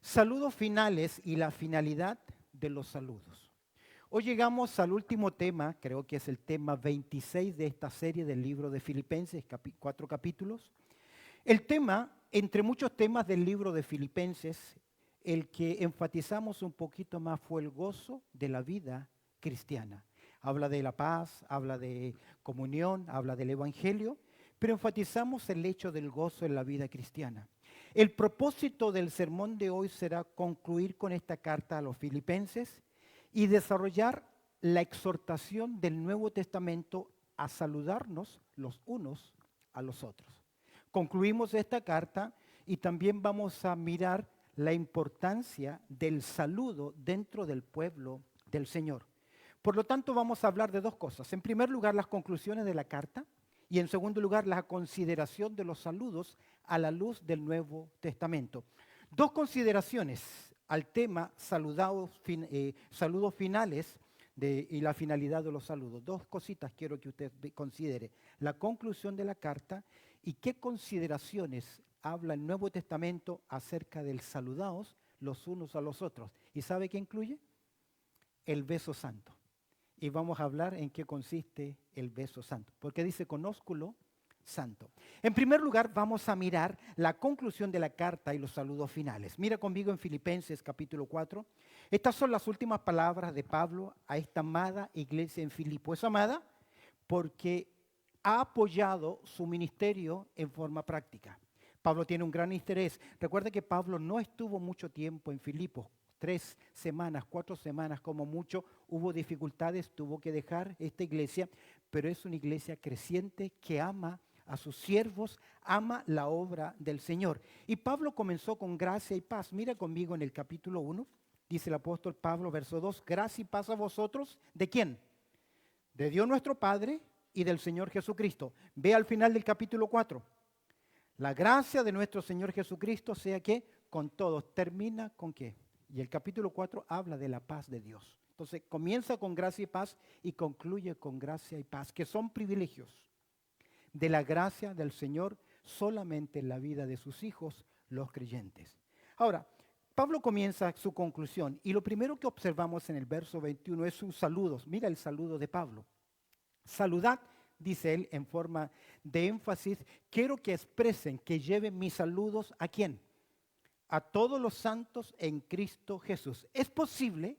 Saludos finales y la finalidad de los saludos. Hoy llegamos al último tema, creo que es el tema 26 de esta serie del libro de Filipenses, 4 capítulos. El tema, entre muchos temas del libro de Filipenses, el que enfatizamos un poquito más fue el gozo de la vida cristiana. Habla de la paz, habla de comunión, habla del evangelio, pero enfatizamos el hecho del gozo en la vida cristiana. El propósito del sermón de hoy será concluir con esta carta a los filipenses y desarrollar la exhortación del Nuevo Testamento a saludarnos los unos a los otros. Concluimos esta carta y también vamos a mirar la importancia del saludo dentro del pueblo del Señor. Por lo tanto, vamos a hablar de dos cosas. En primer lugar, las conclusiones de la carta y en segundo lugar, la consideración de los saludos a la luz del Nuevo Testamento. Dos consideraciones al tema saludos finales y la finalidad de los saludos. Dos cositas quiero que usted considere. La conclusión de la carta y qué consideraciones habla el Nuevo Testamento acerca del saludaos los unos a los otros. ¿Y sabe qué incluye? El beso santo. Y vamos a hablar en qué consiste el beso santo. Porque dice conósculo santo. En primer lugar, vamos a mirar la conclusión de la carta y los saludos finales. Mira conmigo en Filipenses capítulo 4. Estas son las últimas palabras de Pablo a esta amada iglesia en Filipo. Es amada porque ha apoyado su ministerio en forma práctica. Pablo tiene un gran interés. Recuerda que Pablo no estuvo mucho tiempo en Filipos. 3 semanas, 4 semanas como mucho, hubo dificultades, tuvo que dejar esta iglesia, pero es una iglesia creciente que ama a sus siervos, ama la obra del Señor. Y Pablo comenzó con gracia y paz. Mira conmigo en el capítulo 1, dice el apóstol Pablo, verso 2, gracia y paz a vosotros, ¿de quién? De Dios nuestro Padre y del Señor Jesucristo. Ve al final del capítulo 4. La gracia de nuestro Señor Jesucristo sea que con todos. ¿Termina con qué? Y el capítulo 4 habla de la paz de Dios. Entonces comienza con gracia y paz y concluye con gracia y paz, que son privilegios de la gracia del Señor solamente en la vida de sus hijos, los creyentes. Ahora, Pablo comienza su conclusión y lo primero que observamos en el verso 21 es sus saludos. Mira el saludo de Pablo. Saludad, dice él en forma de énfasis, quiero que expresen, que lleven mis saludos ¿a quién? A todos los santos en Cristo Jesús. Es posible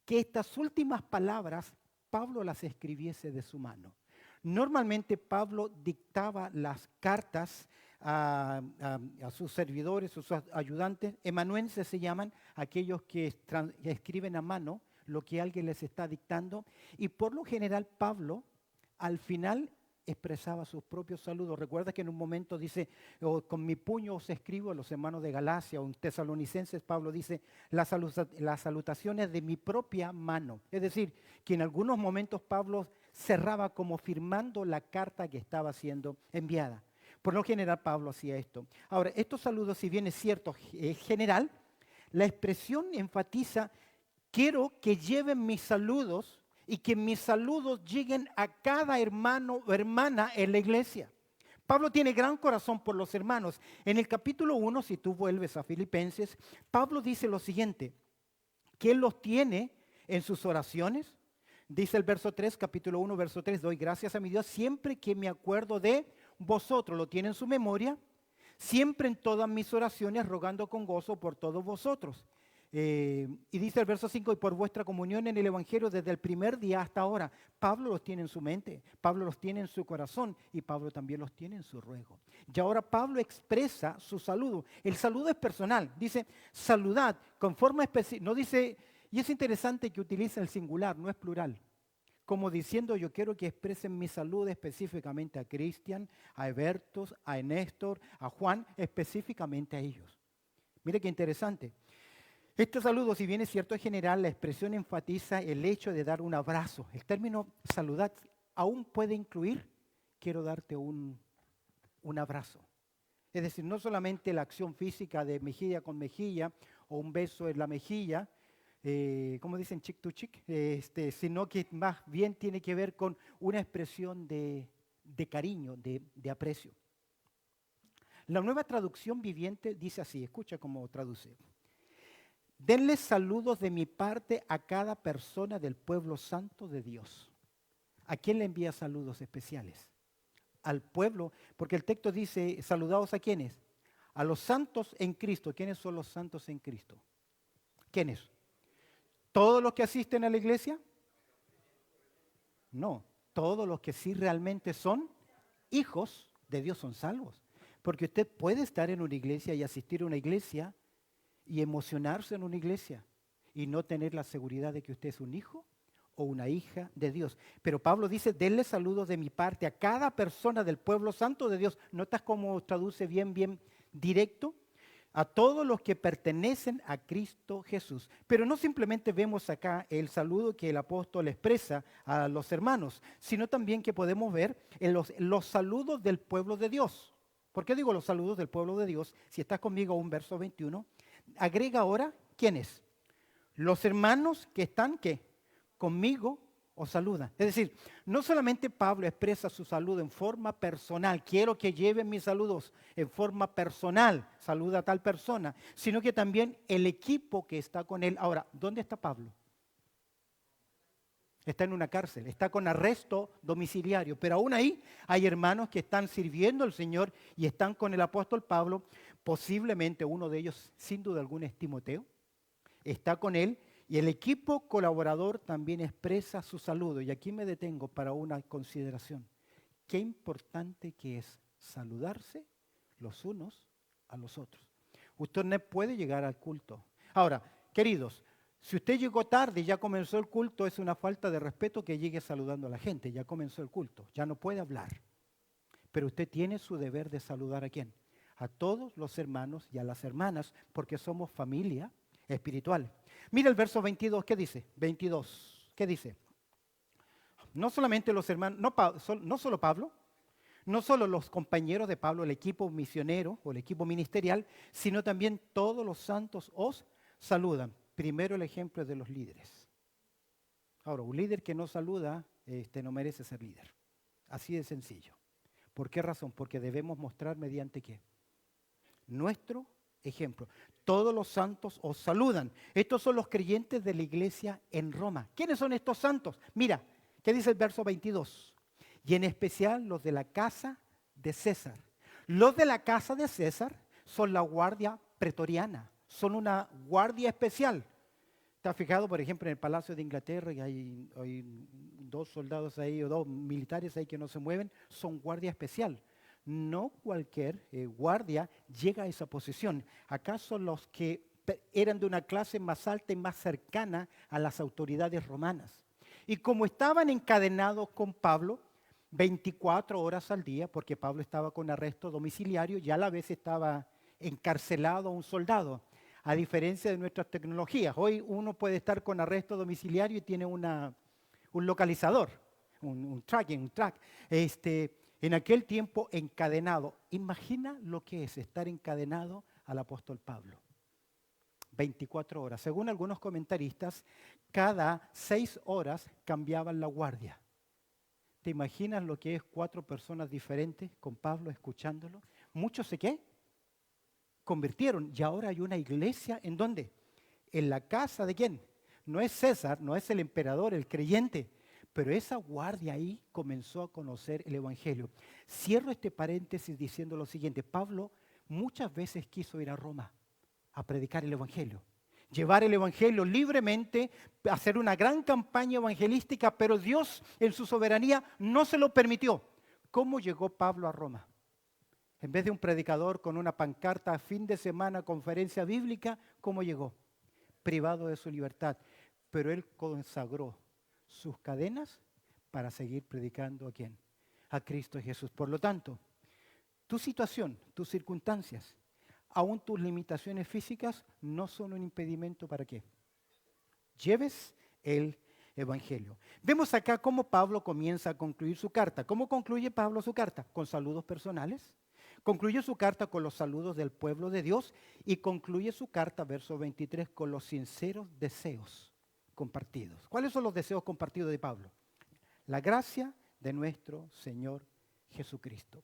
que estas últimas palabras Pablo las escribiese de su mano. Normalmente Pablo dictaba las cartas a sus servidores, sus ayudantes, emanuenses se llaman, aquellos que escriben a mano lo que alguien les está dictando. Y por lo general Pablo al final expresaba sus propios saludos. Recuerda que en un momento dice, con mi puño os escribo a los hermanos de Galacia, o en Tesalonicenses Pablo dice, las salutaciones de mi propia mano. Es decir, que en algunos momentos Pablo cerraba como firmando la carta que estaba siendo enviada. Por lo general Pablo hacía esto. Ahora, estos saludos, si bien es cierto, es general, la expresión enfatiza, quiero que lleven mis saludos y que mis saludos lleguen a cada hermano o hermana en la iglesia. Pablo tiene gran corazón por los hermanos. En el capítulo 1, si tú vuelves a Filipenses, Pablo dice lo siguiente, que él los tiene en sus oraciones. Dice el verso 3, capítulo 1, verso 3, doy gracias a mi Dios siempre que me acuerdo de vosotros, lo tiene en su memoria, siempre en todas mis oraciones rogando con gozo por todos vosotros. Y dice el verso 5, y por vuestra comunión en el Evangelio desde el primer día hasta ahora. Pablo los tiene en su mente, Pablo los tiene en su corazón y Pablo también los tiene en su ruego. Y ahora Pablo expresa su saludo. El saludo es personal, dice saludad con forma específica, no dice, y es interesante que utiliza el singular, no es plural. Como diciendo, yo quiero que expresen mi salud específicamente a Cristian, a Ebertos, a Néstor, a Juan, específicamente a ellos. Mire qué interesante. Este saludo, si bien es cierto, es general, la expresión enfatiza el hecho de dar un abrazo. El término saludad aún puede incluir, quiero darte un abrazo. Es decir, no solamente la acción física de mejilla con mejilla o un beso en la mejilla, como dicen chick to chick, sino que más bien tiene que ver con una expresión de cariño, de aprecio. La nueva traducción viviente dice así, escucha cómo traduce. denle saludos de mi parte a cada persona del pueblo santo de Dios. ¿A quién le envía saludos especiales? Al pueblo, porque el texto dice, saludados a quiénes? A los santos en Cristo. ¿Quiénes son los santos en Cristo? ¿Quiénes? ¿Todos los que asisten a la iglesia? No, todos los que sí realmente son hijos de Dios son salvos. Porque usted puede estar en una iglesia y asistir a una iglesia y emocionarse en una iglesia y no tener la seguridad de que usted es un hijo o una hija de Dios. Pero Pablo dice, denle saludos de mi parte a cada persona del pueblo santo de Dios. ¿Notas cómo traduce bien directo? A todos los que pertenecen a Cristo Jesús. Pero no simplemente vemos acá el saludo que el apóstol expresa a los hermanos, sino también que podemos ver en los saludos del pueblo de Dios. ¿Por qué digo los saludos del pueblo de Dios? Si estás conmigo, un verso 21, agrega ahora, ¿quiénes? Los hermanos que están, ¿qué? Conmigo os saludan. Es decir, no solamente Pablo expresa su saludo en forma personal, quiero que lleven mis saludos en forma personal, saluda a tal persona, sino que también el equipo que está con él. Ahora, ¿dónde está Pablo? Está en una cárcel, está con arresto domiciliario, pero aún ahí hay hermanos que están sirviendo al Señor y están con el apóstol Pablo, posiblemente uno de ellos, sin duda alguna, es Timoteo, está con él. Y el equipo colaborador también expresa su saludo. Y aquí me detengo para una consideración. Qué importante que es saludarse los unos a los otros. Usted no puede llegar al culto. Ahora, queridos, si usted llegó tarde y ya comenzó el culto, es una falta de respeto que llegue saludando a la gente. Ya comenzó el culto, ya no puede hablar. Pero usted tiene su deber de saludar ¿a quién? A todos los hermanos y a las hermanas, porque somos familia espiritual. Mira el verso 22, ¿qué dice? 22, ¿qué dice? No solamente los hermanos, no solo Pablo, no solo los compañeros de Pablo, el equipo misionero o el equipo ministerial, sino también todos los santos os saludan. Primero el ejemplo de los líderes. Ahora, un líder que no saluda, no merece ser líder. Así de sencillo. ¿Por qué razón? Porque debemos mostrar mediante qué. Nuestro ejemplo. Todos los santos os saludan. Estos son los creyentes de la iglesia en Roma. ¿Quiénes son estos santos? Mira, ¿qué dice el verso 22? Y en especial los de la casa de César. Los de la casa de César son la guardia pretoriana. Son una guardia especial. ¿Está fijado, por ejemplo, en el Palacio de Inglaterra, y hay dos soldados ahí o dos militares ahí que no se mueven? Son guardia especial. No cualquier guardia llega a esa posición. Acá son los que eran de una clase más alta y más cercana a las autoridades romanas. Y como estaban encadenados con Pablo 24 horas al día, porque Pablo estaba con arresto domiciliario y a la vez estaba encarcelado un soldado. A diferencia de nuestras tecnologías, hoy uno puede estar con arresto domiciliario y tiene un localizador, un tracking, un track. En aquel tiempo encadenado. Imagina lo que es estar encadenado al apóstol Pablo. 24 horas. Según algunos comentaristas, cada 6 horas cambiaban la guardia. ¿Te imaginas lo que es 4 personas diferentes con Pablo escuchándolo? Muchos se qué? Convirtieron. Y ahora hay una iglesia, ¿en dónde? En la casa de ¿quién? No es César, no es el emperador, el creyente. Pero esa guardia ahí comenzó a conocer el Evangelio. Cierro este paréntesis diciendo lo siguiente. Pablo muchas veces quiso ir a Roma a predicar el Evangelio. Llevar el Evangelio libremente, hacer una gran campaña evangelística, pero Dios en su soberanía no se lo permitió. ¿Cómo llegó Pablo a Roma? En vez de un predicador con una pancarta a fin de semana, conferencia bíblica, ¿cómo llegó? Privado de su libertad. Pero él consagró sus cadenas para seguir predicando ¿a quién? A Cristo Jesús. Por lo tanto, tu situación, tus circunstancias, aún tus limitaciones físicas no son un impedimento para qué. Lleves el Evangelio. Vemos acá cómo Pablo comienza a concluir su carta. ¿Cómo concluye Pablo su carta? Con saludos personales. Concluye su carta con los saludos del pueblo de Dios y concluye su carta, verso 23, con los sinceros deseos compartidos. ¿Cuáles son los deseos compartidos de Pablo? La gracia de nuestro Señor Jesucristo.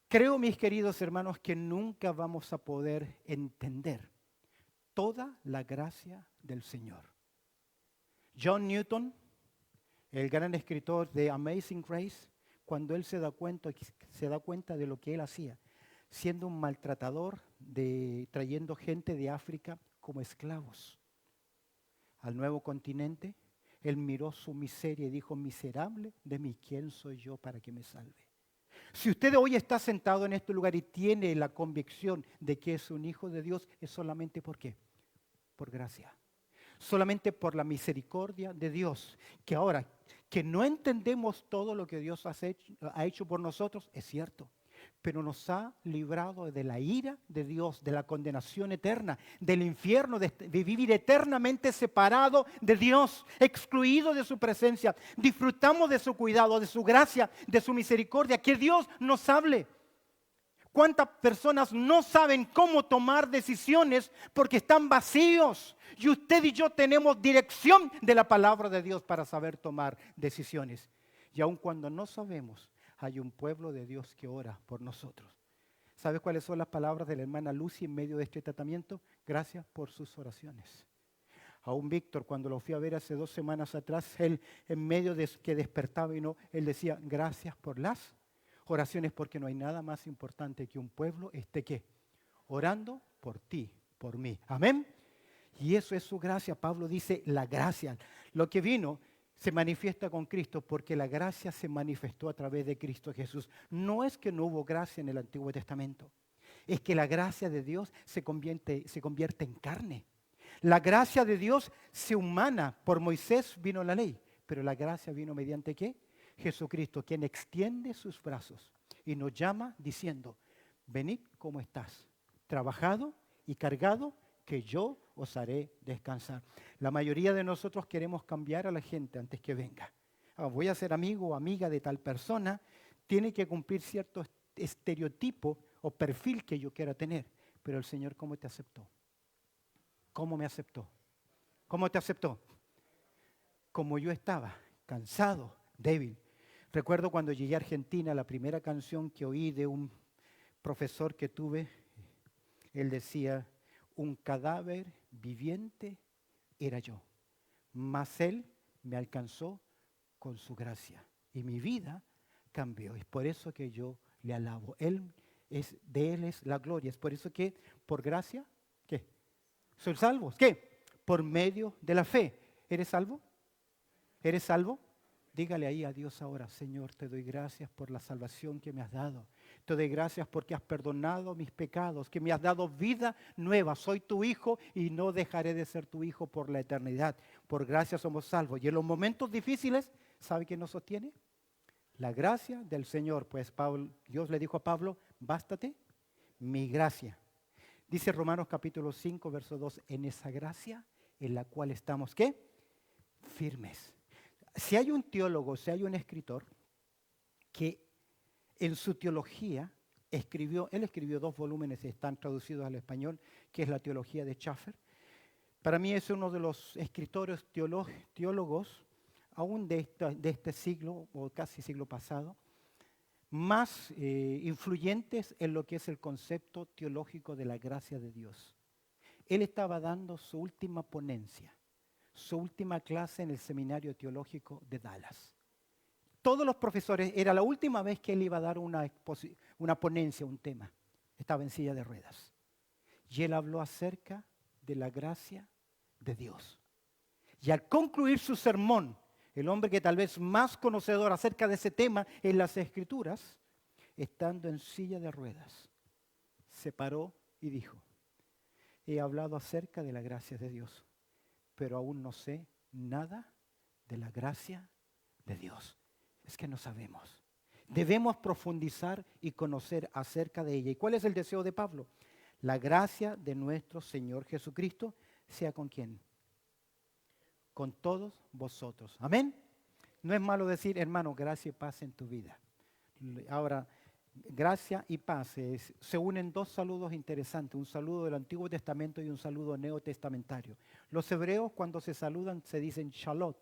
Creo, mis queridos hermanos, que nunca vamos a poder entender toda la gracia del Señor. John Newton, el gran escritor de Amazing Grace, cuando él se da cuenta de lo que él hacía, siendo un maltratador, trayendo gente de África como esclavos al nuevo continente, él miró su miseria y dijo: miserable de mí, ¿quién soy yo para que me salve? Si usted hoy está sentado en este lugar y tiene la convicción de que es un hijo de Dios, es solamente ¿por qué? Por gracia. Solamente por la misericordia de Dios. Que ahora, que no entendemos todo lo que Dios ha hecho por nosotros, es cierto. Pero nos ha librado de la ira de Dios, de la condenación eterna, del infierno, de vivir eternamente separado de Dios, excluido de su presencia. Disfrutamos de su cuidado, de su gracia, de su misericordia. Que Dios nos hable. ¿Cuántas personas no saben cómo tomar decisiones porque están vacíos? Y usted y yo tenemos dirección de la palabra de Dios para saber tomar decisiones. Y aun cuando no sabemos, hay un pueblo de Dios que ora por nosotros. ¿Sabes cuáles son las palabras de la hermana Lucy en medio de este tratamiento? Gracias por sus oraciones. Aún Víctor, cuando lo fui a ver hace 2 semanas atrás, él en medio de que despertaba y no, él decía: gracias por las oraciones, porque no hay nada más importante que un pueblo esté ¿qué? Orando por ti, por mí. Amén. Y eso es su gracia. Pablo dice la gracia. Lo que vino se manifiesta con Cristo porque la gracia se manifestó a través de Cristo Jesús. No es que no hubo gracia en el Antiguo Testamento. Es que la gracia de Dios se convierte en carne. La gracia de Dios se humana. Por Moisés vino la ley. Pero la gracia vino mediante ¿qué? Jesucristo, quien extiende sus brazos y nos llama diciendo: venid como estás, trabajado y cargado, que yo os haré descansar. La mayoría de nosotros queremos cambiar a la gente antes que venga. Voy a ser amigo o amiga de tal persona, tiene que cumplir cierto estereotipo o perfil que yo quiera tener. Pero el Señor, ¿cómo te aceptó? ¿Cómo me aceptó? ¿Cómo te aceptó? Como yo estaba, cansado, débil. Recuerdo cuando llegué a Argentina, la primera canción que oí de un profesor que tuve, él decía: un cadáver viviente era yo, mas Él me alcanzó con su gracia y mi vida cambió. Es por eso que yo le alabo. De Él es la gloria. Es por eso que por gracia, ¿qué? Soy salvo. ¿Qué? Por medio de la fe. ¿Eres salvo? ¿Eres salvo? Dígale ahí a Dios ahora: Señor, te doy gracias por la salvación que me has dado. Te doy gracias porque has perdonado mis pecados, que me has dado vida nueva. Soy tu hijo y no dejaré de ser tu hijo por la eternidad. Por gracia somos salvos. Y en los momentos difíciles, ¿sabe quién nos sostiene? La gracia del Señor. Pues Dios le dijo a Pablo: bástate mi gracia. Dice Romanos capítulo 5, verso 2, en esa gracia en la cual estamos, ¿qué? Firmes. Si hay un teólogo, si hay un escritor que en su teología él escribió 2 volúmenes y están traducidos al español, que es la teología de Schaffer. Para mí es uno de los escritores teólogos, aún de este siglo o casi siglo pasado, más influyentes en lo que es el concepto teológico de la gracia de Dios. Él estaba dando su última ponencia, su última clase en el seminario teológico de Dallas. Todos los profesores, era la última vez que él iba a dar una ponencia, un tema. Estaba en silla de ruedas. Y él habló acerca de la gracia de Dios. Y al concluir su sermón, el hombre que tal vez más conocedor acerca de ese tema en las Escrituras, estando en silla de ruedas, se paró y dijo: he hablado acerca de la gracia de Dios, pero aún no sé nada de la gracia de Dios. Es que no sabemos. Debemos profundizar y conocer acerca de ella. ¿Y cuál es el deseo de Pablo? La gracia de nuestro Señor Jesucristo sea con quién. Con todos vosotros. Amén. No es malo decir, hermano, gracia y paz en tu vida. Ahora, gracia y paz se unen 2 saludos interesantes, un saludo del Antiguo Testamento y un saludo neotestamentario. Los hebreos cuando se saludan se dicen shalom,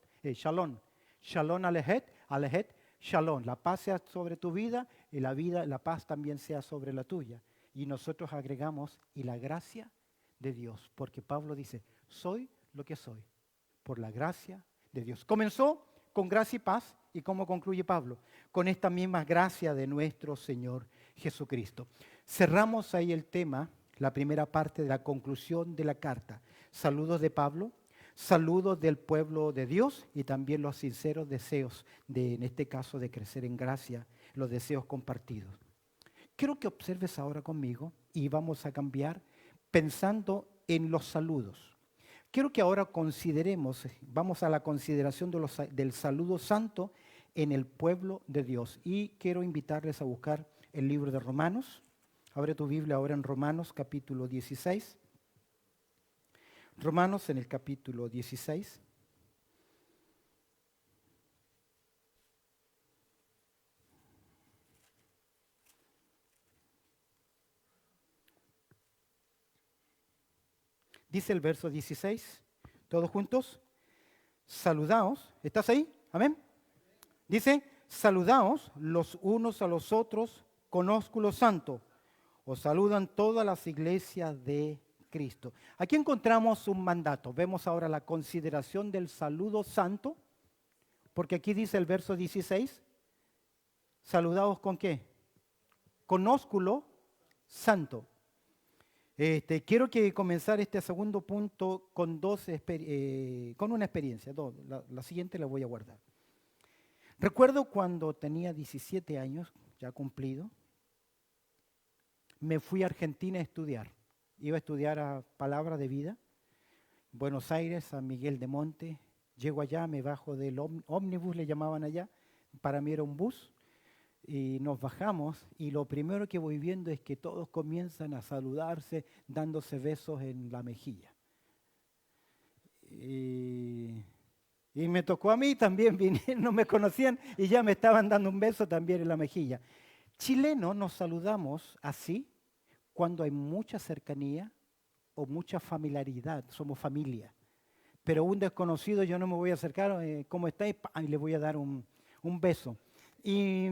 shalom alejet, shalom. La paz sea sobre tu vida y la paz también sea sobre la tuya. Y nosotros agregamos: y la gracia de Dios, porque Pablo dice, soy lo que soy, por la gracia de Dios. Comenzó con gracia y paz, ¿y cómo concluye Pablo? Con esta misma gracia de nuestro Señor Jesucristo. Cerramos ahí el tema, la primera parte de la conclusión de la carta. Saludos de Pablo, saludos del pueblo de Dios y también los sinceros deseos en este caso, de crecer en gracia, los deseos compartidos. Quiero que observes ahora conmigo y vamos a cambiar pensando en los saludos. Quiero que ahora consideremos, vamos a la consideración del saludo santo en el pueblo de Dios. Y quiero invitarles a buscar el libro de Romanos. Abre tu Biblia ahora en Romanos capítulo 16. Romanos en el capítulo 16. Dice el verso 16, todos juntos, saludaos, ¿estás ahí? Amén. Dice, saludaos los unos a los otros con ósculo santo. Os saludan todas las iglesias de Cristo. Aquí encontramos un mandato. Vemos ahora la consideración del saludo santo, porque aquí dice el verso 16, saludaos con qué? Con ósculo santo. Quiero que comenzar este segundo punto con con una experiencia. La siguiente la voy a guardar. Recuerdo cuando tenía 17 años, ya cumplido, me fui a Argentina a estudiar. Iba a estudiar a Palabra de Vida, Buenos Aires, San Miguel de Monte. Llego allá, me bajo del ómnibus, le llamaban allá. Para mí era un bus. Y nos bajamos y lo primero que voy viendo es que todos comienzan a saludarse, dándose besos en la mejilla. Y me tocó a mí también, no me conocían y ya me estaban dando un beso también en la mejilla. Chilenos nos saludamos así cuando hay mucha cercanía o mucha familiaridad, somos familia. Pero un desconocido yo no me voy a acercar, ¿cómo estáis? Y le voy a dar un beso. Y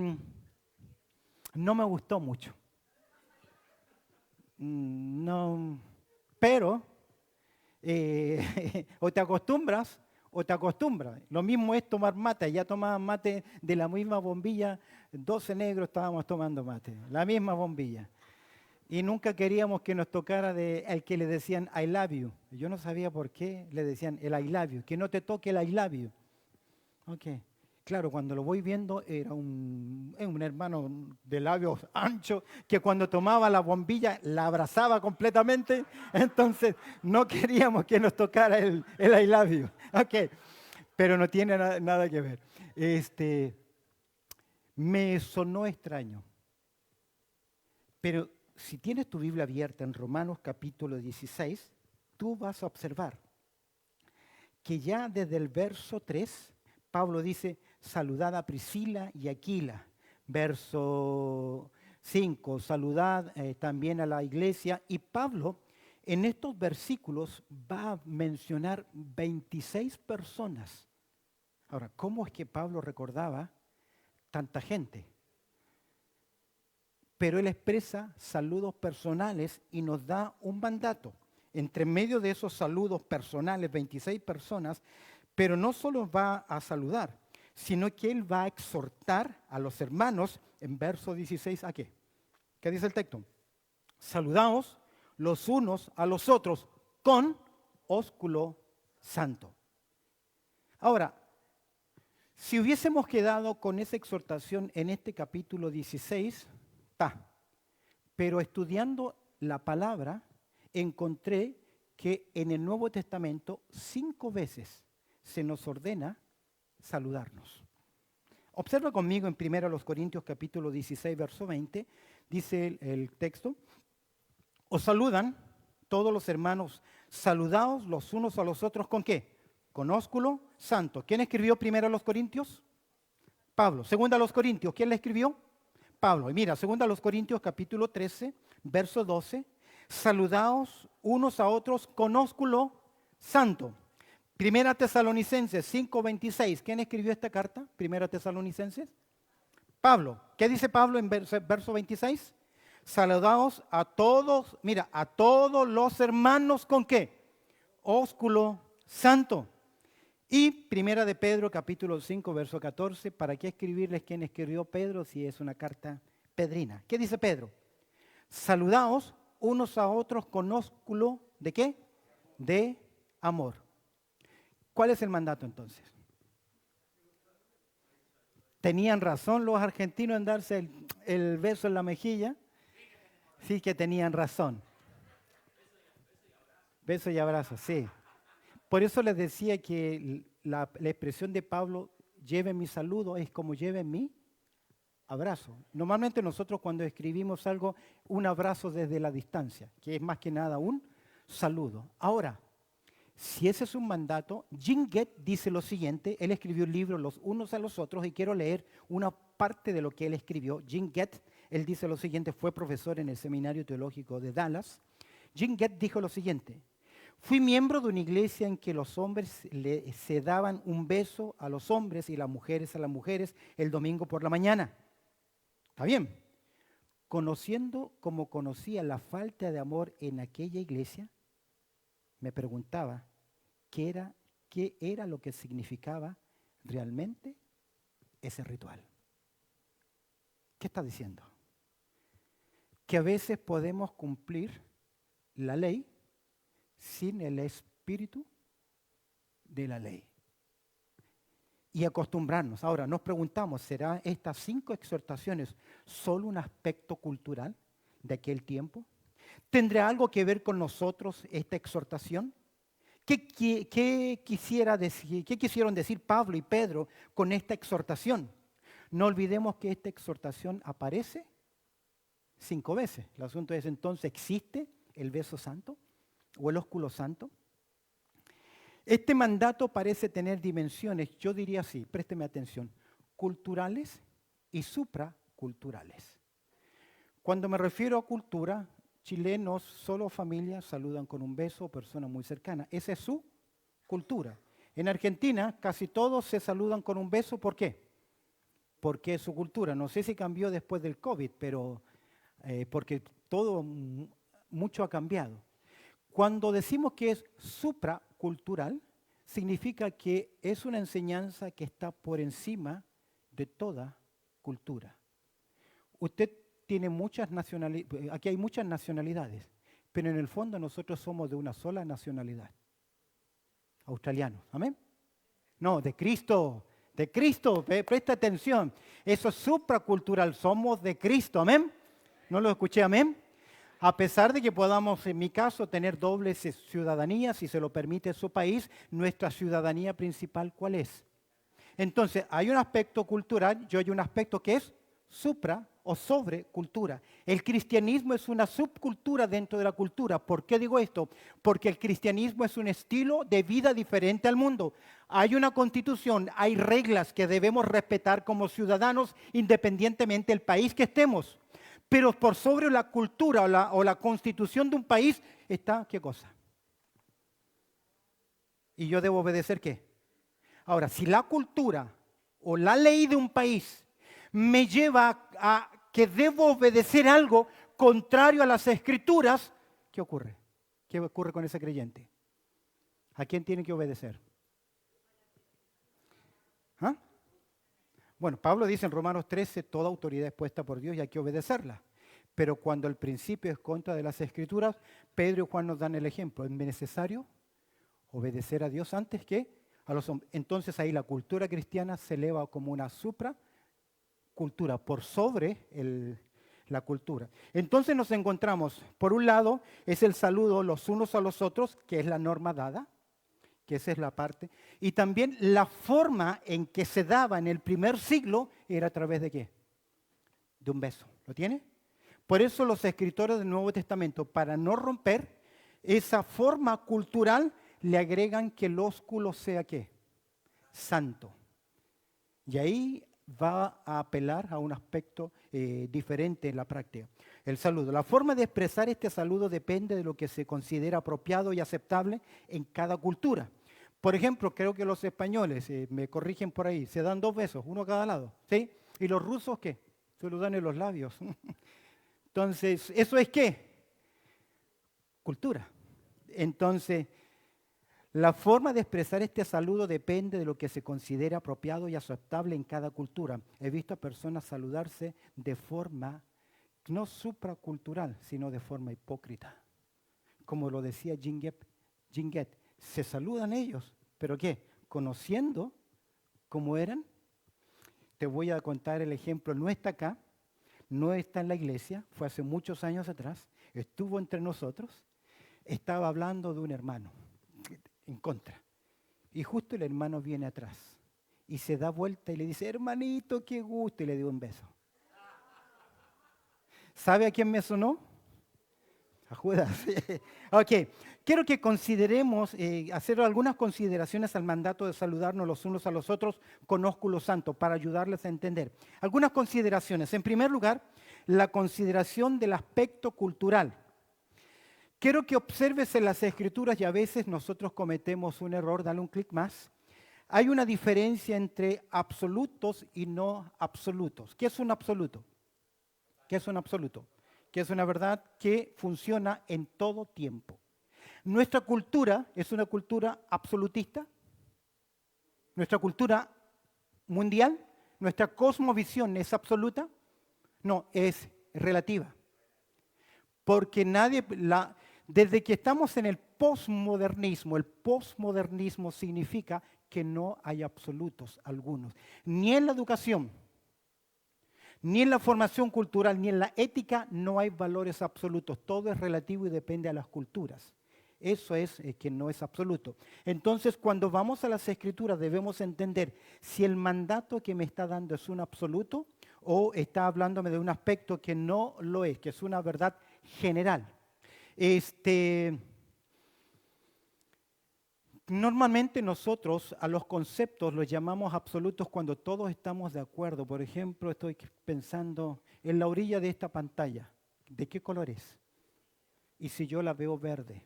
no me gustó mucho. No, pero o te acostumbras o te acostumbras. Lo mismo es tomar mate. Ya tomaban mate de la misma bombilla, 12 negros estábamos tomando mate, la misma bombilla. Y nunca queríamos que nos tocara el que le decían I love you. Yo no sabía por qué le decían el I love you, que no te toque el I love you. Ok. Claro, cuando lo voy viendo era un hermano de labios anchos que cuando tomaba la bombilla la abrazaba completamente. Entonces no queríamos que nos tocara el I love you. Ok, pero no tiene nada que ver. Me sonó extraño. Pero si tienes tu Biblia abierta en Romanos capítulo 16, tú vas a observar que ya desde el verso 3, Pablo dice, saludad a Priscila y Aquila. Verso 5, saludad también a la iglesia. Y Pablo en estos versículos va a mencionar 26 personas. Ahora, ¿cómo es que Pablo recordaba tanta gente? Pero él expresa saludos personales y nos da un mandato. Entre medio de esos saludos personales, 26 personas, pero no solo va a saludar, sino que él va a exhortar a los hermanos en verso 16, ¿a qué? ¿Qué dice el texto? Saludaos los unos a los otros con ósculo santo. Ahora, si hubiésemos quedado con esa exhortación en este capítulo 16, pero estudiando la palabra, encontré que en el Nuevo Testamento 5 veces se nos ordena saludarnos. Observa conmigo en 1 Corintios capítulo 16, verso 20, dice el texto, os saludan todos los hermanos, saludaos los unos a los otros, ¿con qué? Con ósculo santo. ¿Quién escribió 1 Corintios? Pablo. 2 Corintios, ¿quién le escribió? Pablo. Y mira, 2 Corintios capítulo 13, verso 12, saludaos unos a otros con ósculo santo. 1 Tesalonicenses 5:26. ¿Quién escribió esta carta? 1 Tesalonicenses. Pablo. ¿Qué dice Pablo en verso 26? Saludaos a todos, mira, a todos los hermanos ¿con qué? Ósculo santo. Y Primera de Pedro, capítulo 5, verso 14. ¿Para qué escribirles quién escribió Pedro si es una carta pedrina? ¿Qué dice Pedro? Saludaos unos a otros con ósculo ¿de qué? De amor. ¿Cuál es el mandato entonces? ¿Tenían razón los argentinos en darse el beso en la mejilla? Sí que tenían razón. Beso y abrazo, sí. Por eso les decía que la expresión de Pablo, lleve mi saludo, es como lleve mi abrazo. Normalmente nosotros cuando escribimos algo, un abrazo desde la distancia, que es más que nada un saludo. Ahora, si ese es un mandato, Jim Gett dice lo siguiente, él escribió un libro los unos a los otros y quiero leer una parte de lo que él escribió. Jim Gett, él dice lo siguiente, fue profesor en el Seminario Teológico de Dallas. Jim Gett dijo lo siguiente, fui miembro de una iglesia en que los hombres se daban un beso a los hombres y las mujeres a las mujeres el domingo por la mañana. ¿Está bien? Conociendo como conocía la falta de amor en aquella iglesia, me preguntaba qué era lo que significaba realmente ese ritual. ¿Qué está diciendo? Que a veces podemos cumplir la ley sin el espíritu de la ley. Y acostumbrarnos. Ahora, nos preguntamos, ¿será estas 5 exhortaciones solo un aspecto cultural de aquel tiempo? ¿Tendrá algo que ver con nosotros esta exhortación? ¿Qué quisieron decir Pablo y Pedro con esta exhortación? No olvidemos que esta exhortación aparece 5 veces. El asunto es entonces, ¿existe el beso santo o el ósculo santo? Este mandato parece tener dimensiones, yo diría así, présteme atención, culturales y supraculturales. Cuando me refiero a cultura, chilenos, solo familias saludan con un beso, personas muy cercanas. Esa es su cultura. En Argentina casi todos se saludan con un beso, ¿por qué? Porque es su cultura. No sé si cambió después del COVID, pero porque todo, mucho ha cambiado. Cuando decimos que es supracultural, significa que es una enseñanza que está por encima de toda cultura. Usted tiene muchas nacionalidades, aquí hay muchas nacionalidades, pero en el fondo nosotros somos de una sola nacionalidad. Australianos, ¿amén? No, de Cristo, presta atención. Eso es supracultural, somos de Cristo, ¿amén? ¿No lo escuché, amén? A pesar de que podamos, en mi caso, tener doble ciudadanía, si se lo permite su país, nuestra ciudadanía principal, ¿cuál es? Entonces, hay un aspecto cultural y hay un aspecto que es supra o sobre cultura. El cristianismo es una subcultura dentro de la cultura. ¿Por qué digo esto? Porque el cristianismo es un estilo de vida diferente al mundo. Hay una constitución, hay reglas que debemos respetar como ciudadanos independientemente del país que estemos. Pero por sobre la cultura o la constitución de un país está, ¿qué cosa? ¿Y yo debo obedecer qué? Ahora, si la cultura o la ley de un país me lleva a que debo obedecer algo contrario a las escrituras, ¿qué ocurre? ¿Qué ocurre con ese creyente? ¿A quién tiene que obedecer? ¿Ah? Bueno, Pablo dice en Romanos 13, toda autoridad es puesta por Dios y hay que obedecerla. Pero cuando el principio es contra de las escrituras, Pedro y Juan nos dan el ejemplo. Es necesario obedecer a Dios antes que a los hombres. Entonces ahí la cultura cristiana se eleva como una supracultura por sobre la cultura. Entonces nos encontramos, por un lado, es el saludo los unos a los otros, que es la norma dada, que esa es la parte, y también la forma en que se daba en el primer siglo era a través de ¿qué? De un beso. ¿Lo tiene? Por eso los escritores del Nuevo Testamento, para no romper esa forma cultural, le agregan que el ósculo sea ¿qué? Santo. Y ahí va a apelar a un aspecto diferente en la práctica. El saludo. La forma de expresar este saludo depende de lo que se considera apropiado y aceptable en cada cultura. Por ejemplo, creo que los españoles, me corrigen por ahí, se dan 2 besos, uno a cada lado, ¿sí? ¿Y los rusos qué? Se lo dan en los labios. Entonces, ¿eso es qué? Cultura. Entonces, la forma de expresar este saludo depende de lo que se considera apropiado y aceptable en cada cultura. He visto a personas saludarse de forma no supracultural, sino de forma hipócrita. Como lo decía Jinget, se saludan ellos, ¿pero qué? Conociendo cómo eran. Te voy a contar el ejemplo, no está acá, no está en la iglesia, fue hace muchos años atrás, estuvo entre nosotros, estaba hablando de un hermano en contra. Y justo el hermano viene atrás y se da vuelta y le dice, hermanito, qué gusto, y le dio un beso. ¿Sabe a quién me sonó? A Judas. Ok, quiero que consideremos, hacer algunas consideraciones al mandato de saludarnos los unos a los otros con ósculo santo para ayudarles a entender. Algunas consideraciones. En primer lugar, la consideración del aspecto cultural. Quiero que observes en las Escrituras, y a veces nosotros cometemos un error, dale un clic más. Hay una diferencia entre absolutos y no absolutos. ¿Qué es un absoluto? ¿Qué es un absoluto? Que es una verdad que funciona en todo tiempo. Nuestra cultura es una cultura absolutista, nuestra cultura mundial, nuestra cosmovisión es absoluta, no, es relativa. Porque desde que estamos en el posmodernismo significa que no hay absolutos algunos, ni en la educación, ni en la formación cultural, ni en la ética no hay valores absolutos. Todo es relativo y depende de las culturas. Eso es que no es absoluto. Entonces, cuando vamos a las Escrituras debemos entender si el mandato que me está dando es un absoluto o está hablándome de un aspecto que no lo es, que es una verdad general. Normalmente nosotros a los conceptos los llamamos absolutos cuando todos estamos de acuerdo. Por ejemplo, estoy pensando en la orilla de esta pantalla. ¿De qué color es? Y si yo la veo verde.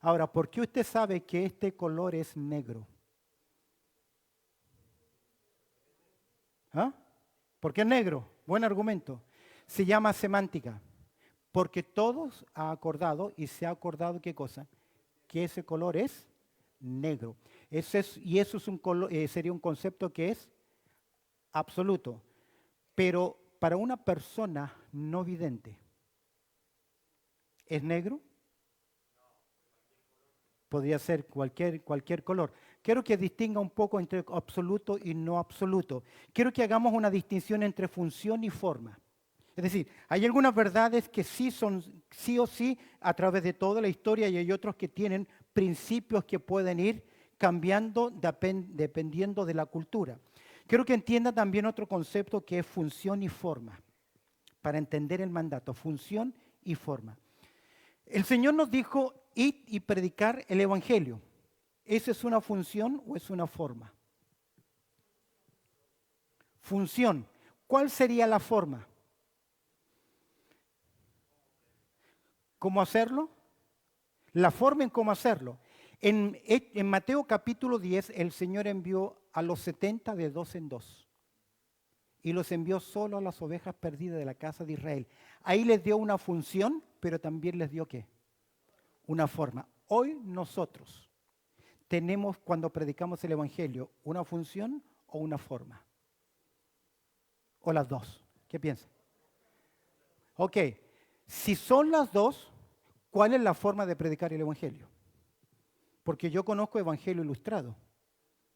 Ahora, ¿por qué usted sabe que este color es negro? ¿Ah? ¿Por qué es negro? Buen argumento. Se llama semántica. Porque todos han acordado y se ha acordado ¿qué cosa? Que ese color es negro. Y eso es sería un concepto que es absoluto. Pero para una persona no vidente, ¿es negro? Podría ser cualquier color. Quiero que distinga un poco entre absoluto y no absoluto. Quiero que hagamos una distinción entre función y forma. Es decir, hay algunas verdades que sí son sí o sí a través de toda la historia y hay otros que tienen principios que pueden ir cambiando dependiendo de la cultura. Quiero que entienda también otro concepto que es función y forma, para entender el mandato, función y forma. El Señor nos dijo, id y predicar el Evangelio. ¿Esa es una función o es una forma? Función. ¿Cuál sería la forma? ¿Cómo hacerlo? La forma en cómo hacerlo. En Mateo capítulo 10, el Señor envió a los 70 de dos en dos. Y los envió solo a las ovejas perdidas de la casa de Israel. Ahí les dio una función, pero también les dio ¿qué? Una forma. Hoy nosotros tenemos, cuando predicamos el Evangelio, una función o una forma. O las dos. ¿Qué piensan? Ok. Si son las dos, ¿cuál es la forma de predicar el Evangelio? Porque yo conozco Evangelio ilustrado.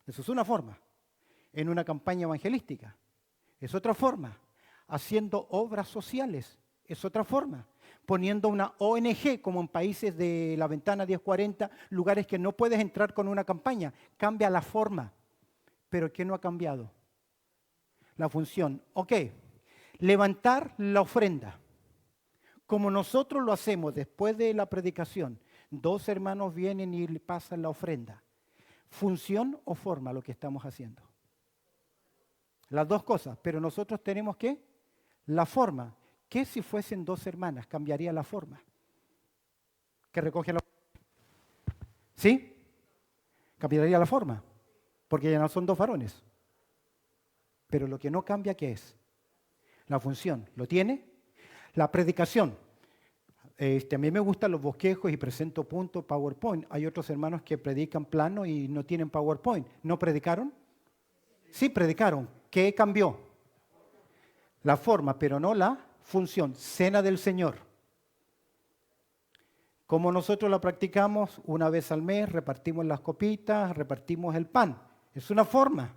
Eso es una forma. En una campaña evangelística. Es otra forma. Haciendo obras sociales. Es otra forma. Poniendo una ONG, como en países de la ventana 1040, lugares que no puedes entrar con una campaña. Cambia la forma. Pero ¿qué no ha cambiado? La función. Ok. Levantar la ofrenda. Como nosotros lo hacemos después de la predicación, dos hermanos vienen y le pasan la ofrenda. ¿Función o forma lo que estamos haciendo? Las dos cosas, pero nosotros tenemos ¿qué? La forma. ¿Qué si fuesen dos hermanas? Cambiaría la forma. ¿Que recoge la ¿Sí? Cambiaría la forma, porque ya no son dos varones. Pero lo que no cambia, ¿qué es? La función. ¿Lo tiene? La predicación. A mí me gustan los bosquejos y presento puntos PowerPoint. Hay otros hermanos que predican plano y no tienen PowerPoint. ¿No predicaron? Sí, predicaron. ¿Qué cambió? La forma, pero no la función. Cena del Señor. Como nosotros la practicamos una vez al mes, repartimos las copitas, repartimos el pan. Es una forma.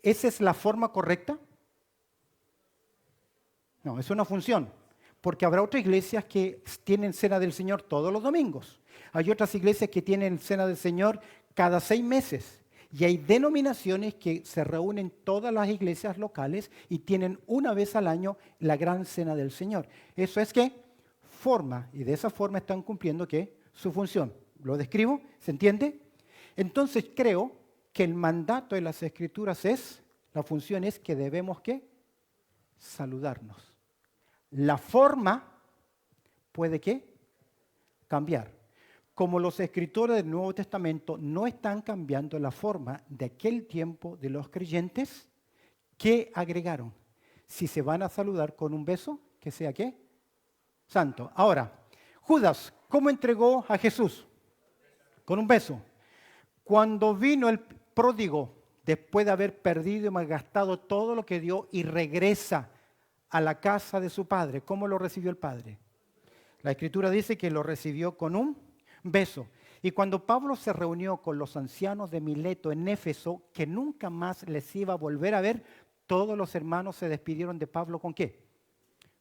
¿Esa es la forma correcta? No, es una función. Porque habrá otras iglesias que tienen cena del Señor todos los domingos. Hay otras iglesias que tienen cena del Señor cada 6 meses. Y hay denominaciones que se reúnen todas las iglesias locales y tienen una vez al año la gran cena del Señor. Eso es que forma, y de esa forma están cumpliendo ¿qué? Su función. ¿Lo describo? ¿Se entiende? Entonces creo que el mandato de las Escrituras es, la función es que debemos ¿qué? Saludarnos. La forma puede ¿qué? Cambiar. Como los escritores del Nuevo Testamento no están cambiando la forma de aquel tiempo de los creyentes, ¿qué agregaron? Si se van a saludar con un beso, que sea ¿qué? Santo. Ahora, Judas, ¿cómo entregó a Jesús? Con un beso. Cuando vino el pródigo, después de haber perdido y malgastado todo lo que dio y regresa a la casa de su padre, ¿cómo lo recibió el padre? La Escritura dice que lo recibió con un beso. Y cuando Pablo se reunió con los ancianos de Mileto en Éfeso, que nunca más les iba a volver a ver, todos los hermanos se despidieron de Pablo ¿con qué?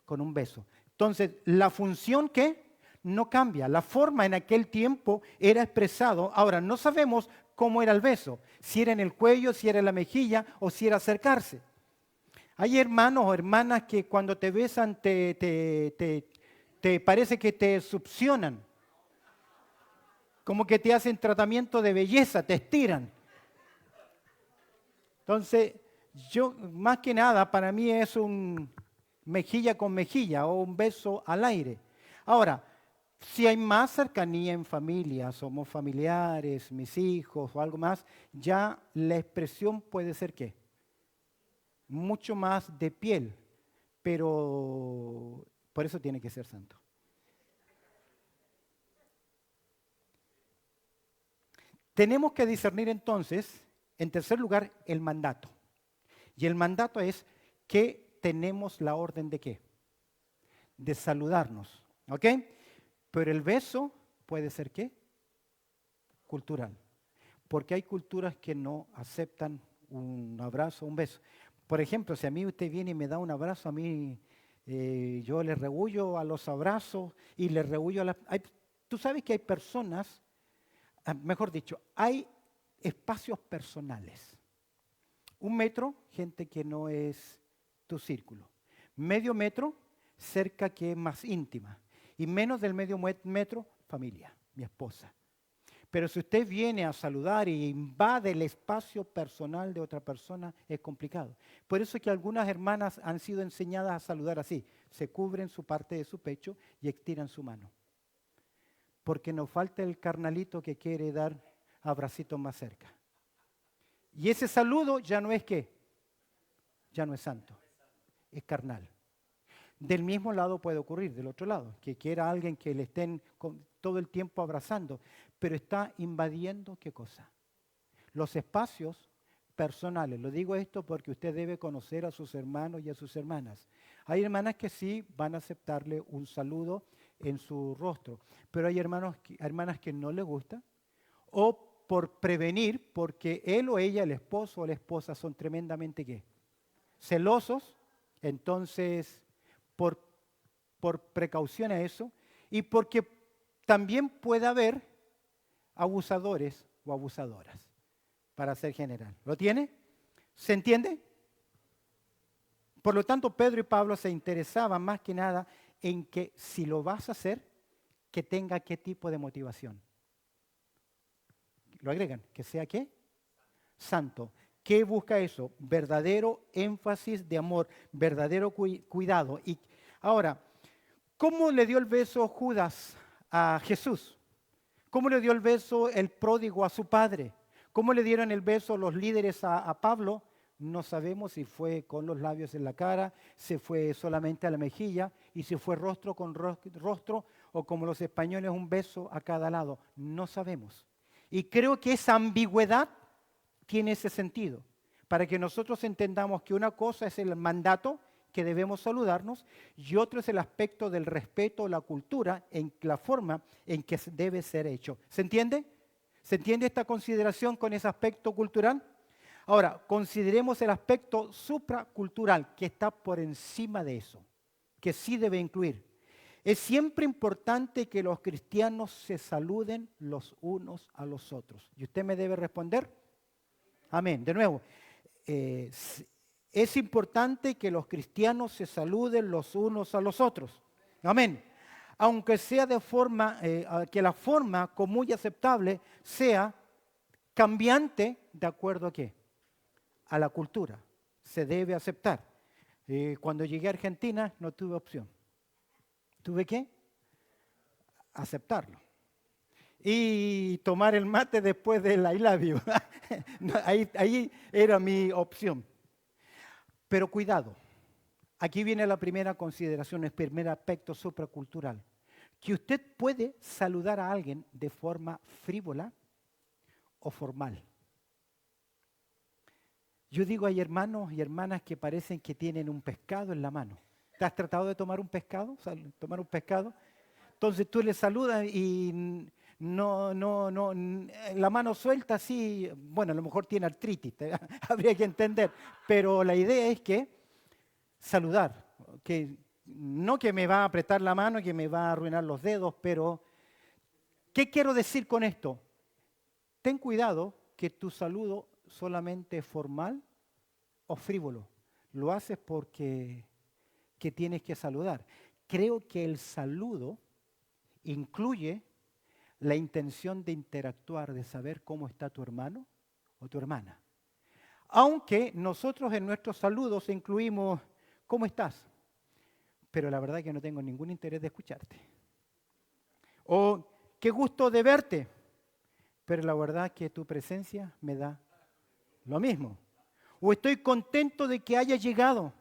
Con un beso. Entonces, la función ¿qué? No cambia. La forma en aquel tiempo era expresado. Ahora, no sabemos cómo era el beso. Si era en el cuello, si era en la mejilla o si era acercarse. Hay hermanos o hermanas que cuando te besan te parece que te succionan. Como que te hacen tratamiento de belleza, te estiran. Entonces, yo más que nada para mí es un mejilla con mejilla o un beso al aire. Ahora, si hay más cercanía en familia, somos familiares, mis hijos o algo más, ya la expresión puede ser ¿qué? Mucho más de piel, pero por eso tiene que ser santo. Tenemos que discernir entonces, en tercer lugar, el mandato. Y el mandato es que tenemos la orden de qué? De saludarnos, ¿ok? Pero el beso puede ser ¿qué? Cultural. Porque hay culturas que no aceptan un abrazo, un beso. Por ejemplo, si a mí usted viene y me da un abrazo, a mí yo le rehúyo a los abrazos y le rehúyo a las... Tú sabes que hay personas, mejor dicho, hay espacios personales. 1 metro, gente que no es tu círculo. Medio metro, cerca que es más íntima. Y menos del medio metro, familia, mi esposa. Pero si usted viene a saludar y invade el espacio personal de otra persona, es complicado. Por eso es que algunas hermanas han sido enseñadas a saludar así. Se cubren su parte de su pecho y estiran su mano. Porque nos falta el carnalito que quiere dar abracitos más cerca. Y ese saludo ya no es ¿qué? Ya no es santo, es carnal. Del mismo lado puede ocurrir, del otro lado, que quiera alguien que le estén todo el tiempo abrazando, pero está invadiendo ¿qué cosa? Los espacios personales. Lo digo esto porque usted debe conocer a sus hermanos y a sus hermanas. Hay hermanas que sí van a aceptarle un saludo en su rostro, pero hay hermanas que no les gusta, o por prevenir, porque él o ella, el esposo o la esposa, son tremendamente ¿qué? Celosos, entonces por precaución a eso, y porque también puede haber abusadores o abusadoras, para ser general. ¿Lo tiene? ¿Se entiende? Por lo tanto, Pedro y Pablo se interesaban más que nada en que si lo vas a hacer, que tenga qué tipo de motivación. Lo agregan, que sea ¿qué? Santo. ¿Qué busca eso? Verdadero énfasis de amor, verdadero cuidado. Y ahora, ¿cómo le dio el beso Judas a Jesús? ¿Cómo le dio el beso el pródigo a su padre? ¿Cómo le dieron el beso los líderes a Pablo? No sabemos si fue con los labios en la cara, si fue solamente a la mejilla y si fue rostro con rostro o como los españoles un beso a cada lado. No sabemos. Y creo que esa ambigüedad tiene ese sentido, para que nosotros entendamos que una cosa es el mandato, que debemos saludarnos, y otro es el aspecto del respeto, la cultura, en la forma en que debe ser hecho. ¿Se entiende? ¿Se entiende esta consideración con ese aspecto cultural? Ahora, consideremos el aspecto supracultural, que está por encima de eso, que sí debe incluir. Es siempre importante que los cristianos se saluden los unos a los otros. Y usted me debe responder, amén. De nuevo, es importante que los cristianos se saluden los unos a los otros. Amén. Aunque sea de forma, que la forma común y aceptable sea cambiante de acuerdo a qué? A la cultura. Se debe aceptar. Cuando llegué a Argentina no tuve opción. ¿Tuve que aceptarlo? Y tomar el mate después del I love you. ahí era mi opción. Pero cuidado, aquí viene la primera consideración, el primer aspecto supracultural. Que usted puede saludar a alguien de forma frívola o formal. Yo digo, hay hermanos y hermanas que parecen que tienen un pescado en la mano. ¿Te has tratado de tomar un pescado? ¿Tomar un pescado? Entonces tú le saludas y la mano suelta así, bueno, a lo mejor tiene artritis, habría que entender, pero la idea es que saludar, que no que me va a apretar la mano, que me va a arruinar los dedos, pero ¿qué quiero decir con esto? Ten cuidado que tu saludo solamente es formal o frívolo. Lo haces porque que tienes que saludar. Creo que el saludo incluye la intención de interactuar, de saber cómo está tu hermano o tu hermana. Aunque nosotros en nuestros saludos incluimos ¿cómo estás? Pero la verdad es que no tengo ningún interés de escucharte. O qué gusto de verte, pero la verdad es que tu presencia me da lo mismo. O estoy contento de que hayas llegado,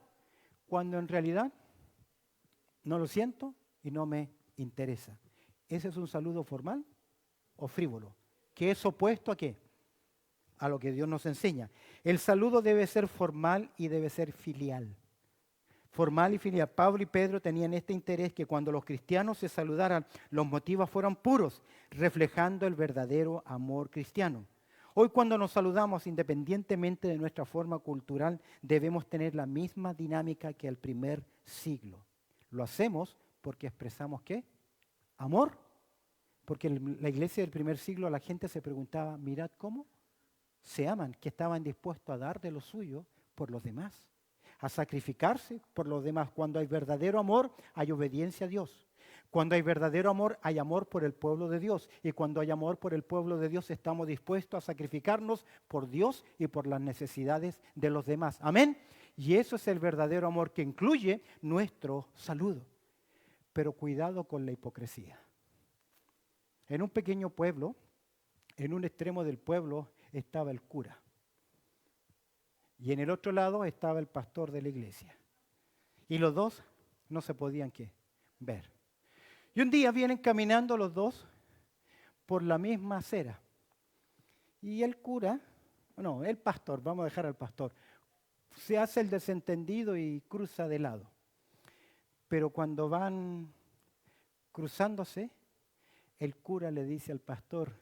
cuando en realidad no lo siento y no me interesa. ¿Ese es un saludo formal o frívolo? ¿Que es opuesto a qué? A lo que Dios nos enseña. El saludo debe ser formal y debe ser filial. Formal y filial. Pablo y Pedro tenían este interés que cuando los cristianos se saludaran, los motivos fueran puros, reflejando el verdadero amor cristiano. Hoy cuando nos saludamos, independientemente de nuestra forma cultural, debemos tener la misma dinámica que el primer siglo. Lo hacemos porque expresamos ¿qué? Amor. Porque en la iglesia del primer siglo la gente se preguntaba, mirad cómo se aman, que estaban dispuestos a dar de lo suyo por los demás, a sacrificarse por los demás. Cuando hay verdadero amor, hay obediencia a Dios. Cuando hay verdadero amor, hay amor por el pueblo de Dios. Y cuando hay amor por el pueblo de Dios, estamos dispuestos a sacrificarnos por Dios y por las necesidades de los demás. Amén. Y eso es el verdadero amor que incluye nuestro saludo. Pero cuidado con la hipocresía. En un pequeño pueblo, en un extremo del pueblo, estaba el cura. Y en el otro lado estaba el pastor de la iglesia. Y los dos no se podían ¿qué? Ver. Y un día vienen caminando los dos por la misma acera. Y el cura, no, el pastor, vamos a dejar al pastor, se hace el desentendido y cruza de lado. Pero cuando van cruzándose, el cura le dice al pastor,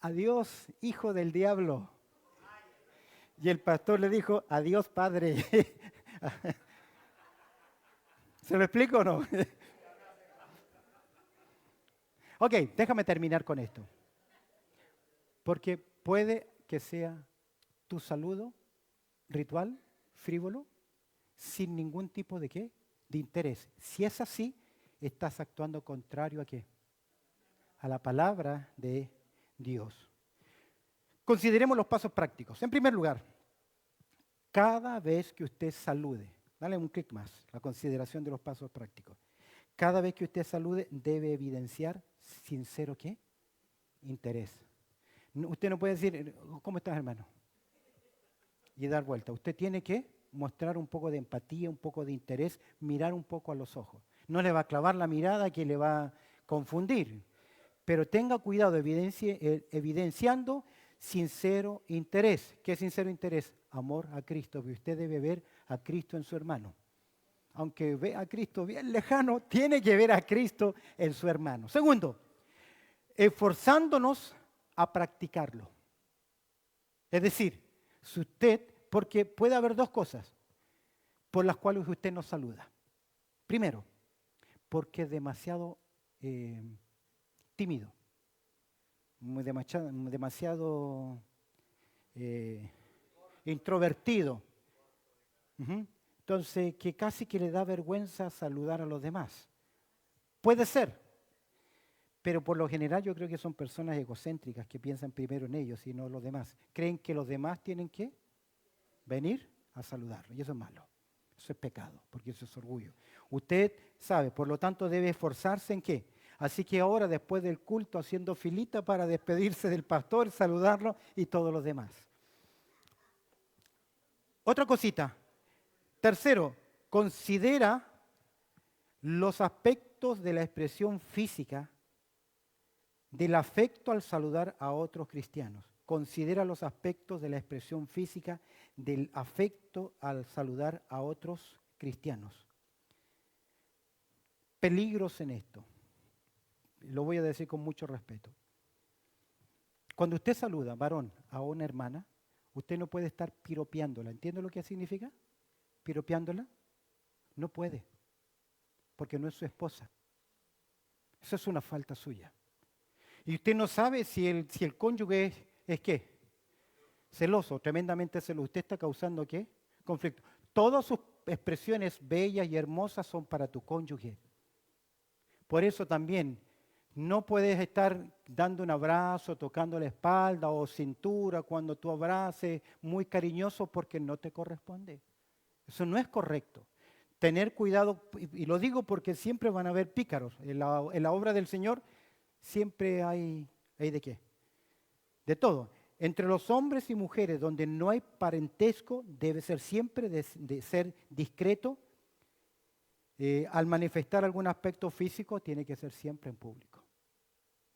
adiós, hijo del diablo. Y el pastor le dijo, adiós, padre. ¿Se lo explico o no? Ok, déjame terminar con esto. Porque puede que sea tu saludo ritual, frívolo, sin ningún tipo de qué, de interés. Si es así, estás actuando contrario a qué? A la palabra de Dios. Consideremos los pasos prácticos. En primer lugar, cada vez que usted salude, dale un clic más, la consideración de los pasos prácticos. Cada vez que usted salude, debe evidenciar sincero ¿qué? Interés. Usted no puede decir, ¿cómo estás, hermano? y dar vuelta. Usted tiene que mostrar un poco de empatía, un poco de interés, mirar un poco a los ojos. No le va a clavar la mirada que le va a confundir, pero tenga cuidado evidenciando sincero interés. ¿Qué es sincero interés? Amor a Cristo, porque usted debe ver a Cristo en su hermano. Aunque ve a Cristo bien lejano, tiene que ver a Cristo en su hermano. Segundo, esforzándonos a practicarlo. Es decir, si usted, porque puede haber dos cosas por las cuales usted no saluda. Primero, porque es demasiado tímido, demasiado introvertido. Ujú. Entonces, que casi que le da vergüenza saludar a los demás. Puede ser, pero por lo general yo creo que son personas egocéntricas que piensan primero en ellos y no en los demás. Creen que los demás tienen que venir a saludarlo y eso es malo. Eso es pecado, porque eso es orgullo. Usted sabe, por lo tanto debe esforzarse en qué. Así que ahora, después del culto, haciendo filita para despedirse del pastor, saludarlo y todos los demás. Otra cosita. Tercero, considera los aspectos de la expresión física del afecto al saludar a otros cristianos. Considera los aspectos de la expresión física del afecto al saludar a otros cristianos. Peligros en esto. Lo voy a decir con mucho respeto. Cuando usted saluda, varón, a una hermana, usted no puede estar piropeándola. ¿Entiende lo que significa? Piropeándola. No puede, porque no es su esposa. Eso es una falta suya. Y usted no sabe si el cónyuge es ¿qué? Celoso, tremendamente celoso. ¿Usted está causando qué? Conflicto. Todas sus expresiones bellas y hermosas son para tu cónyuge. Por eso también no puedes estar dando un abrazo, tocando la espalda o cintura cuando tú abraces, muy cariñoso porque no te corresponde. Eso no es correcto. Tener cuidado, y lo digo porque siempre van a haber pícaros. En la obra del Señor siempre hay ¿de qué? De todo. Entre los hombres y mujeres donde no hay parentesco debe ser siempre de ser discreto. Al manifestar algún aspecto físico tiene que ser siempre en público.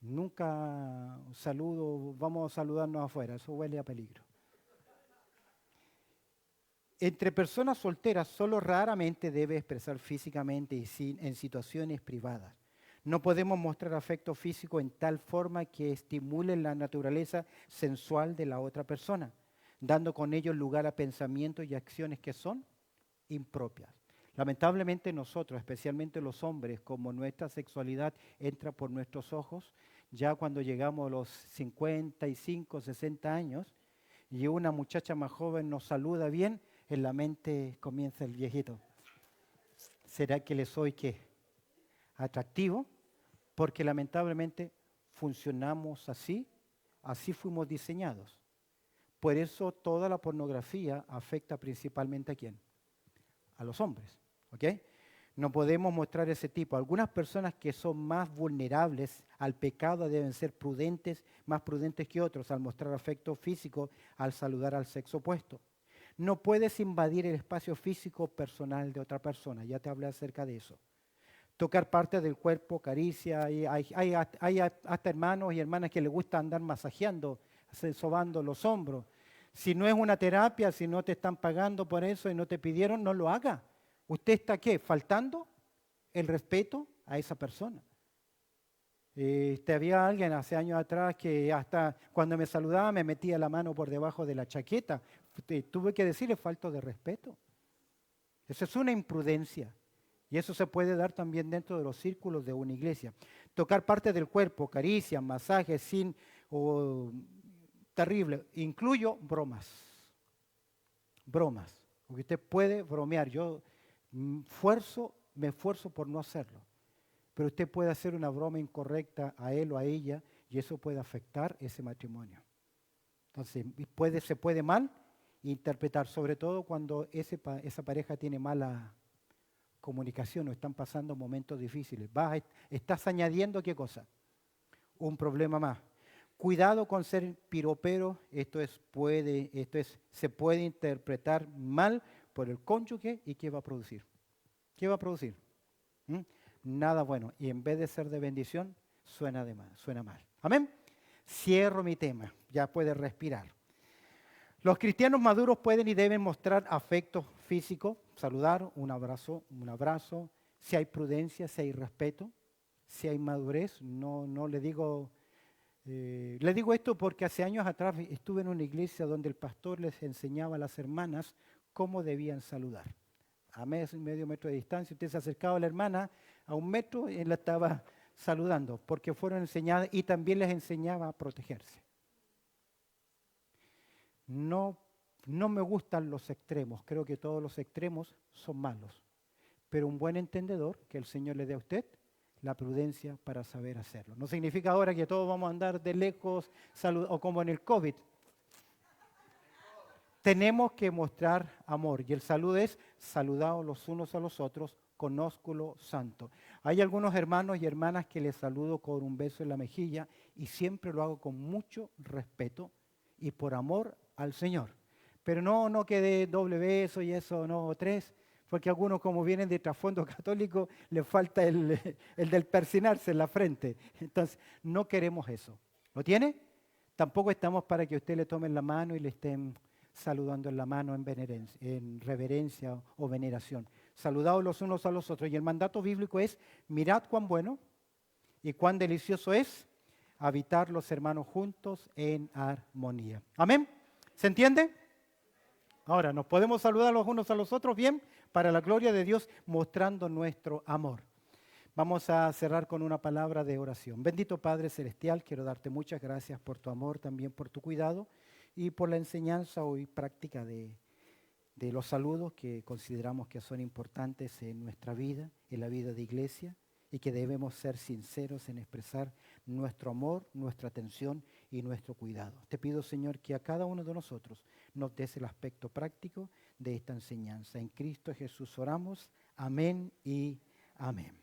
Nunca saludo, vamos a saludarnos afuera, eso huele a peligro. Entre personas solteras solo raramente debe expresar físicamente y en situaciones privadas. No podemos mostrar afecto físico en tal forma que estimule la naturaleza sensual de la otra persona, dando con ello lugar a pensamientos y acciones que son impropias. Lamentablemente nosotros, especialmente los hombres, como nuestra sexualidad entra por nuestros ojos, ya cuando llegamos a los 55, 60 años y una muchacha más joven nos saluda bien, en la mente comienza el viejito. ¿Será que le soy qué? Atractivo? Porque lamentablemente funcionamos así fuimos diseñados. Por eso toda la pornografía afecta principalmente ¿a quién? A los hombres, ¿ok? No podemos mostrar ese tipo. Algunas personas que son más vulnerables al pecado deben ser prudentes, más prudentes que otros al mostrar afecto físico al saludar al sexo opuesto. No puedes invadir el espacio físico personal de otra persona, ya te hablé acerca de eso. Tocar partes del cuerpo, caricia, hay hasta hermanos y hermanas que les gusta andar masajeando, sobando los hombros. Si no es una terapia, si no te están pagando por eso y no te pidieron, no lo haga. ¿Usted está qué? Faltando el respeto a esa persona. Había alguien hace años atrás que hasta cuando me saludaba me metía la mano por debajo de la chaqueta. Tuve que decirle falta de respeto. Eso es una imprudencia. Y eso se puede dar también dentro de los círculos de una iglesia. Tocar parte del cuerpo, caricias, masajes, terrible. Incluyo bromas. Bromas. Porque usted puede bromear. Yo me esfuerzo por no hacerlo. Pero usted puede hacer una broma incorrecta a él o a ella y eso puede afectar ese matrimonio. Entonces, se puede mal interpretar, sobre todo cuando esa pareja tiene mala comunicación o están pasando momentos difíciles. Estás añadiendo ¿qué cosa? Un problema más. Cuidado con ser piropero, se puede interpretar mal por el cónyuge y ¿qué va a producir? ¿Qué va a producir? ¿Mm? Nada bueno. Y en vez de ser de bendición, suena mal. Amén. Cierro mi tema, ya puede respirar. Los cristianos maduros pueden y deben mostrar afecto físico, saludar, un abrazo, si hay prudencia, si hay respeto, si hay madurez. No le digo esto porque hace años atrás estuve en una iglesia donde el pastor les enseñaba a las hermanas cómo debían saludar. A medio metro de distancia, usted se acercaba a la hermana a 1 metro y él la estaba saludando, porque fueron enseñadas y también les enseñaba a protegerse. No me gustan los extremos, creo que todos los extremos son malos, pero un buen entendedor, que el Señor le dé a usted la prudencia para saber hacerlo. No significa ahora que todos vamos a andar de lejos o como en el COVID. Tenemos que mostrar amor y el saludo es saludados los unos a los otros con ósculo santo. Hay algunos hermanos y hermanas que les saludo con un beso en la mejilla y siempre lo hago con mucho respeto y por amor al Señor. Pero no que de doble beso y eso, no 3, porque algunos como vienen de trasfondo católico les falta el del persinarse en la frente. Entonces, no queremos eso. ¿Lo tiene? Tampoco estamos para que usted le tomen la mano y le estén saludando en la mano en reverencia o veneración. Saludados los unos a los otros. Y el mandato bíblico es, mirad cuán bueno y cuán delicioso es habitar los hermanos juntos en armonía. ¿Amén? ¿Se entiende? Ahora, nos podemos saludar los unos a los otros bien para la gloria de Dios, mostrando nuestro amor. Vamos a cerrar con una palabra de oración. Bendito Padre Celestial, quiero darte muchas gracias por tu amor, también por tu cuidado y por la enseñanza hoy práctica de los saludos que consideramos que son importantes en nuestra vida, en la vida de iglesia, y que debemos ser sinceros en expresar nuestro amor, nuestra atención y nuestro cuidado. Te pido, Señor, que a cada uno de nosotros nos des el aspecto práctico de esta enseñanza. En Cristo Jesús oramos. Amén y amén.